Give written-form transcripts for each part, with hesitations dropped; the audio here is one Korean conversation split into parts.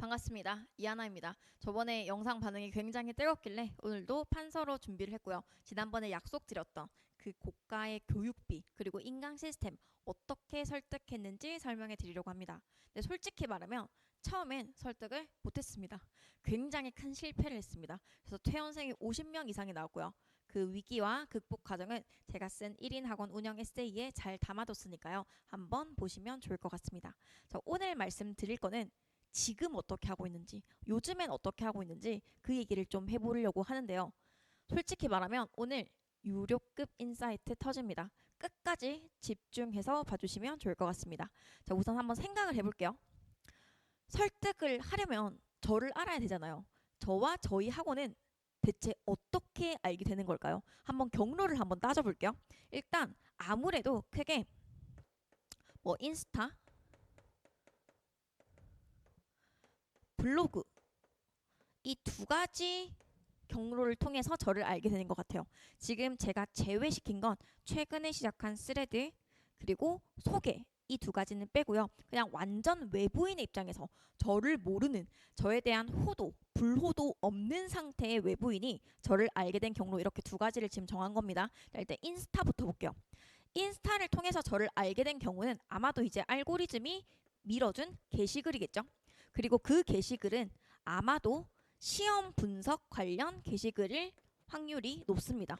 반갑습니다. 이하나입니다. 저번에 영상 반응이 굉장히 뜨겁길래 오늘도 판서로 준비를 했고요. 지난번에 약속드렸던 그 고가의 교육비 그리고 인강 시스템 어떻게 설득했는지 설명해 드리려고 합니다. 근데 솔직히 말하면 처음엔 설득을 못했습니다. 굉장히 큰 실패를 했습니다. 그래서 퇴원생이 50명 이상이 나왔고요. 그 위기와 극복 과정은 제가 쓴 1인 학원 운영 에세이에 잘 담아뒀으니까요. 한번 보시면 좋을 것 같습니다. 자, 오늘 말씀드릴 거는 지금 어떻게 하고 있는지, 요즘엔 어떻게 하고 있는지 그 얘기를 좀 해보려고 하는데요. 솔직히 말하면 오늘 유료급 인사이트 터집니다. 끝까지 집중해서 봐주시면 좋을 것 같습니다. 자, 우선 한번 생각을 해볼게요. 설득을 하려면 저를 알아야 되잖아요. 저와 저희 학원은 대체 어떻게 알게 되는 걸까요? 한번 경로를 한번 따져볼게요. 일단 아무래도 크게 뭐 인스타, 블로그 이 두 가지 경로를 통해서 저를 알게 되는 것 같아요. 지금 제가 제외시킨 건 최근에 시작한 스레드 그리고 소개 이 두 가지는 빼고요. 그냥 완전 외부인의 입장에서 저를 모르는 저에 대한 호도, 불호도 없는 상태의 외부인이 저를 알게 된 경로 이렇게 두 가지를 지금 정한 겁니다. 일단 인스타부터 볼게요. 인스타를 통해서 저를 알게 된 경우는 아마도 이제 알고리즘이 밀어준 게시글이겠죠. 그리고 그 게시글은 아마도 시험 분석 관련 게시글일 확률이 높습니다.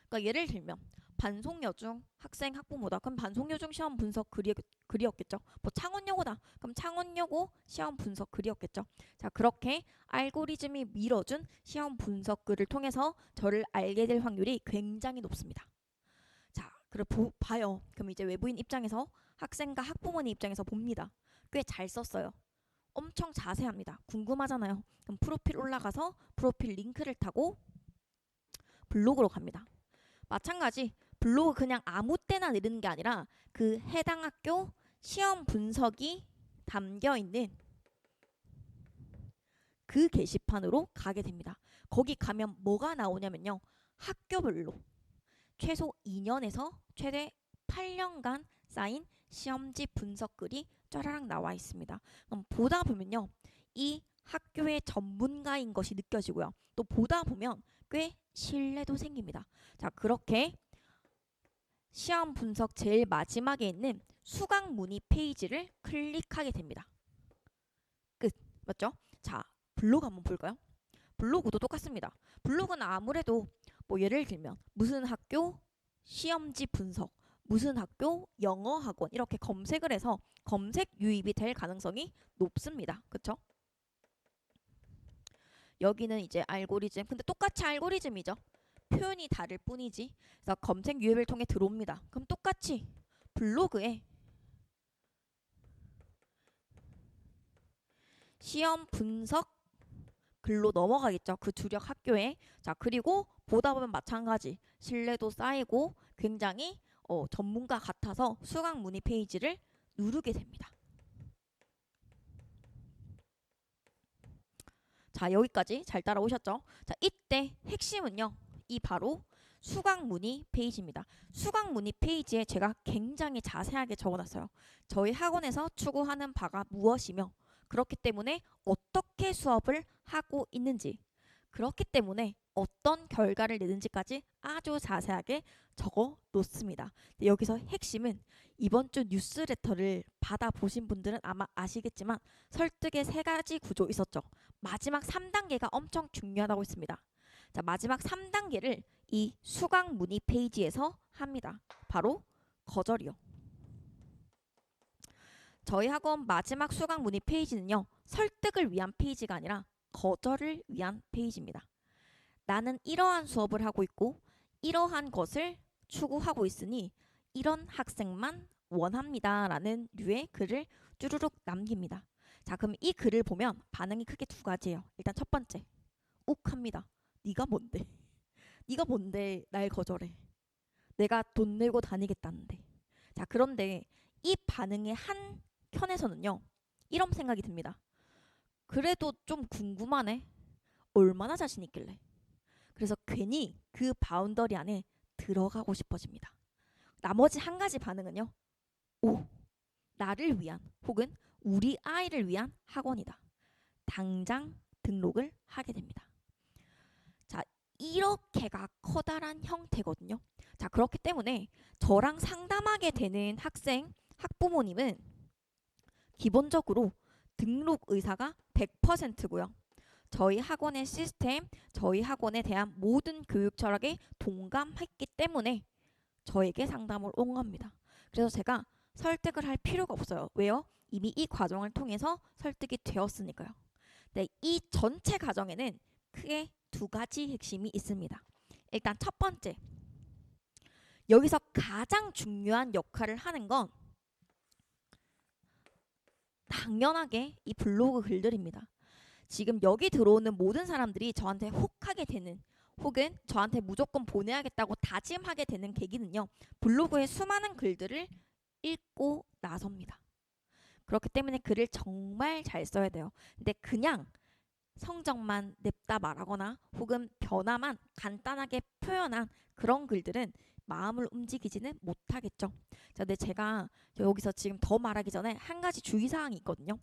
그러니까 예를 들면 반송여중 학생 학부모다. 그럼 반송여중 시험 분석 글이었겠죠. 뭐 창원여고다. 그럼 창원여고 시험 분석 글이었겠죠. 자, 그렇게 알고리즘이 밀어준 시험 분석 글을 통해서 저를 알게 될 확률이 굉장히 높습니다. 자, 그리고 봐요. 그럼 이제 외부인 입장에서 학생과 학부모님 입장에서 봅니다. 꽤 잘 썼어요. 엄청 자세합니다. 궁금하잖아요. 그럼 프로필 올라가서 프로필 링크를 타고 블로그로 갑니다. 마찬가지 블로그 그냥 아무 때나 내리는 게 아니라 그 해당 학교 시험 분석이 담겨 있는 그 게시판으로 가게 됩니다. 거기 가면 뭐가 나오냐면요. 학교별로 최소 2년에서 최대 8년간 쌓인 시험지 분석글이 쫘라락 나와 있습니다. 그럼 보다 보면요. 이 학교의 전문가인 것이 느껴지고요. 또 보다 보면 꽤 신뢰도 생깁니다. 자, 그렇게 시험 분석 제일 마지막에 있는 수강 문의 페이지를 클릭하게 됩니다. 끝. 맞죠? 자, 블로그 한번 볼까요? 블로그도 똑같습니다. 블로그는 아무래도 뭐 예를 들면 무슨 학교 시험지 분석, 무슨 학교 영어 학원 이렇게 검색을 해서 검색 유입이 될 가능성이 높습니다. 그쵸? 여기는 이제 알고리즘. 근데 똑같이 알고리즘이죠. 표현이 다를 뿐이지. 그래서 검색 유입을 통해 들어옵니다. 그럼 똑같이 블로그에 시험 분석 글로 넘어가겠죠. 그 주력 학교에. 자, 그리고 보다 보면 마찬가지. 신뢰도 쌓이고 굉장히 전문가 같아서 수강 문의 페이지를 누르게 됩니다. 자, 여기까지 잘 따라오셨죠? 자, 이때 핵심은요. 이 바로 수강 문의 페이지입니다. 수강 문의 페이지에 제가 굉장히 자세하게 적어놨어요. 저희 학원에서 추구하는 바가 무엇이며 그렇기 때문에 어떻게 수업을 하고 있는지 그렇기 때문에 어떤 결과를 내는지까지 아주 자세하게 적어 놓습니다. 여기서 핵심은 이번 주 뉴스레터를 받아보신 분들은 아마 아시겠지만 설득의 세 가지 구조 있었죠. 마지막 3단계가 엄청 중요하다고 했습니다. 자, 마지막 3단계를 이 수강 문의 페이지에서 합니다. 바로 거절이요. 저희 학원 마지막 수강 문의 페이지는요. 설득을 위한 페이지가 아니라 거절을 위한 페이지입니다. 나는 이러한 수업을 하고 있고 이러한 것을 추구하고 있으니 이런 학생만 원합니다. 라는 류의 글을 쭈루룩 남깁니다. 자, 그럼 이 글을 보면 반응이 크게 두 가지예요. 일단 첫 번째, 욱합니다. 네가 뭔데? 네가 뭔데 날 거절해? 내가 돈 내고 다니겠다는데. 자, 그런데 이 반응의 한 켠에서는요. 이런 생각이 듭니다. 그래도 좀 궁금하네. 얼마나 자신 있길래. 그래서 괜히 그 바운더리 안에 들어가고 싶어집니다. 나머지 한 가지 반응은요. 오, 나를 위한 혹은 우리 아이를 위한 학원이다. 당장 등록을 하게 됩니다. 자, 이렇게가 커다란 형태거든요. 자, 그렇기 때문에 저랑 상담하게 되는 학생, 학부모님은 기본적으로 등록 의사가 100%고요. 저희 학원의 시스템, 저희 학원에 대한 모든 교육 철학에 동감했기 때문에 저에게 상담을 온 겁니다. 그래서 제가 설득을 할 필요가 없어요. 왜요? 이미 이 과정을 통해서 설득이 되었으니까요. 네, 이 전체 과정에는 크게 두 가지 핵심이 있습니다. 일단 첫 번째, 여기서 가장 중요한 역할을 하는 건 당연하게 이 블로그 글들입니다. 지금 여기 들어오는 모든 사람들이 저한테 혹하게 되는, 혹은 저한테 무조건 보내야겠다고 다짐하게 되는 계기는요, 블로그의 수많은 글들을 읽고 나섭니다. 그렇기 때문에 글을 정말 잘 써야 돼요. 근데 그냥 성적만 냅다 말하거나 혹은 변화만 간단하게 표현한 그런 글들은 마음을 움직이지는 못하겠죠. 자, 근데 제가 여기서 지금 더 말하기 전에 한 가지 주의사항이 있거든요.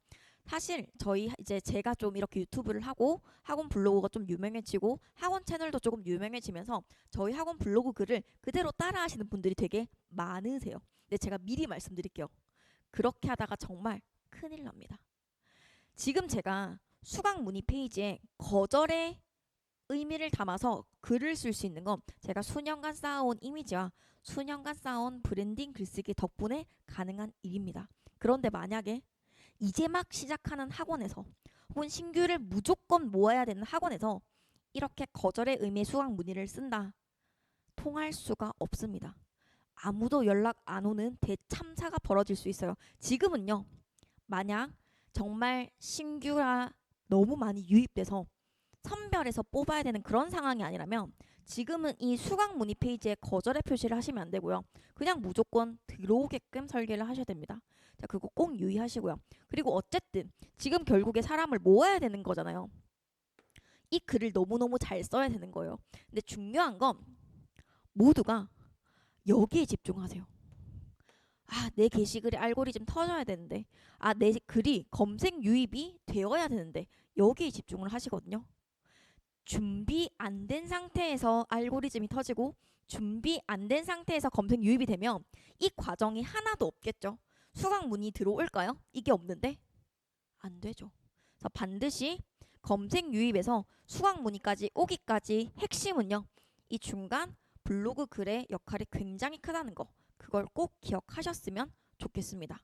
사실 저희 이제 제가 좀 이렇게 유튜브를 하고 학원 블로그가 좀 유명해지고 학원 채널도 조금 유명해지면서 저희 학원 블로그 글을 그대로 따라 하시는 분들이 되게 많으세요. 근데 제가 미리 말씀드릴게요. 그렇게 하다가 정말 큰일 납니다. 지금 제가 수강 문의 페이지에 거절의 의미를 담아서 글을 쓸 수 있는 건 제가 수년간 쌓아온 이미지와 수년간 쌓아온 브랜딩 글쓰기 덕분에 가능한 일입니다. 그런데 만약에 이제 막 시작하는 학원에서 혹은 신규를 무조건 모아야 되는 학원에서 이렇게 거절의 의미의 수강 문의를 쓴다. 통할 수가 없습니다. 아무도 연락 안 오는 대참사가 벌어질 수 있어요. 지금은요. 만약 정말 신규가 너무 많이 유입돼서 선별해서 뽑아야 되는 그런 상황이 아니라면 지금은 이 수강 문의 페이지에 거절의 표시를 하시면 안 되고요. 그냥 무조건 들어오게끔 설계를 하셔야 됩니다. 자, 그거 꼭 유의하시고요. 그리고 어쨌든 지금 결국에 사람을 모아야 되는 거잖아요. 이 글을 너무너무 잘 써야 되는 거예요. 근데 중요한 건 모두가 여기에 집중하세요. 아, 내 게시글의 알고리즘 터져야 되는데, 아, 내 글이 검색 유입이 되어야 되는데, 여기에 집중을 하시거든요. 준비 안 된 상태에서 알고리즘이 터지고 준비 안 된 상태에서 검색 유입이 되면 이 과정이 하나도 없겠죠. 수강 문의 들어올까요? 이게 없는데 안 되죠. 그래서 반드시 검색 유입에서 수강 문의까지 오기까지 핵심은요. 이 중간 블로그 글의 역할이 굉장히 크다는 거. 그걸 꼭 기억하셨으면 좋겠습니다.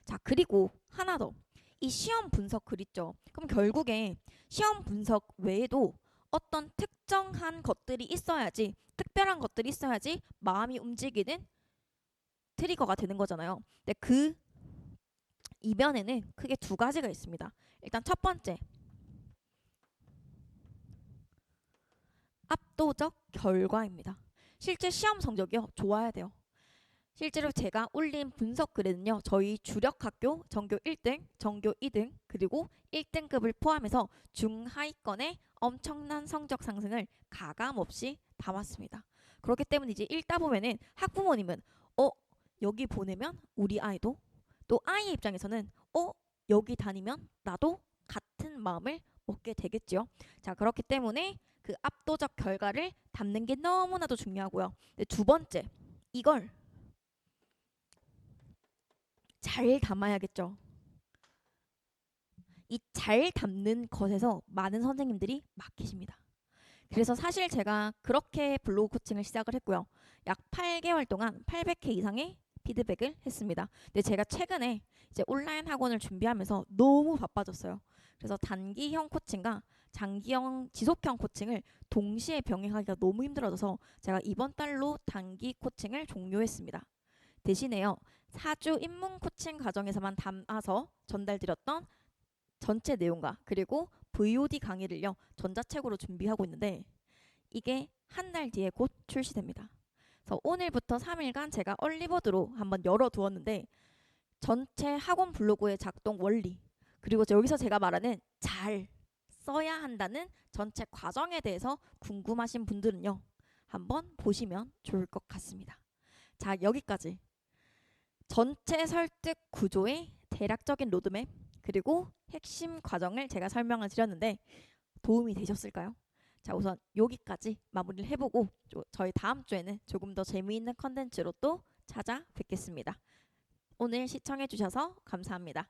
자, 그리고 하나 더. 이 시험 분석 글 있죠. 그럼 결국에 시험 분석 외에도 어떤 특정한 것들이 있어야지, 특별한 것들이 있어야지 마음이 움직이는 트리거가 되는 거잖아요. 근데 그 이변에는 크게 두 가지가 있습니다. 일단 첫 번째, 압도적 결과입니다. 실제 시험 성적이요, 좋아야 돼요. 실제로 제가 올린 분석 글에는요, 저희 주력 학교 전교 1등, 전교 2등, 그리고 1등급을 포함해서 중하위권의 엄청난 성적 상승을 가감없이 담았습니다. 그렇기 때문에 이제 읽다 보면은 학부모님은 여기 보내면 우리 아이도, 또 아이의 입장에서는 여기 다니면 나도 같은 마음을 먹게 되겠죠. 자, 그렇기 때문에 그 압도적 결과를 담는 게 너무나도 중요하고요. 두 번째, 이걸 잘 담아야겠죠. 이 잘 담는 것에서 많은 선생님들이 막히십니다. 그래서 사실 제가 그렇게 블로그 코칭을 시작을 했고요. 약 8개월 동안 800회 이상의 피드백을 했습니다. 근데 제가 최근에 이제 온라인 학원을 준비하면서 너무 바빠졌어요. 그래서 단기형 코칭과 장기형 지속형 코칭을 동시에 병행하기가 너무 힘들어져서 제가 이번 달로 단기 코칭을 종료했습니다. 대신에요, 4주 입문 코칭 과정에서만 담아서 전달드렸던 전체 내용과 그리고 VOD 강의를요, 전자책으로 준비하고 있는데 이게 한 달 뒤에 곧 출시됩니다. 그래서 오늘부터 3일간 제가 얼리버드로 한번 열어두었는데 전체 학원 블로그의 작동 원리, 그리고 여기서 제가 말하는 잘 써야 한다는 전체 과정에 대해서 궁금하신 분들은요, 한번 보시면 좋을 것 같습니다. 자, 여기까지 전체 설득 구조의 대략적인 로드맵 그리고 핵심 과정을 제가 설명을 드렸는데 도움이 되셨을까요? 자, 우선 여기까지 마무리를 해보고 저희 다음 주에는 조금 더 재미있는 컨텐츠로 또 찾아뵙겠습니다. 오늘 시청해주셔서 감사합니다.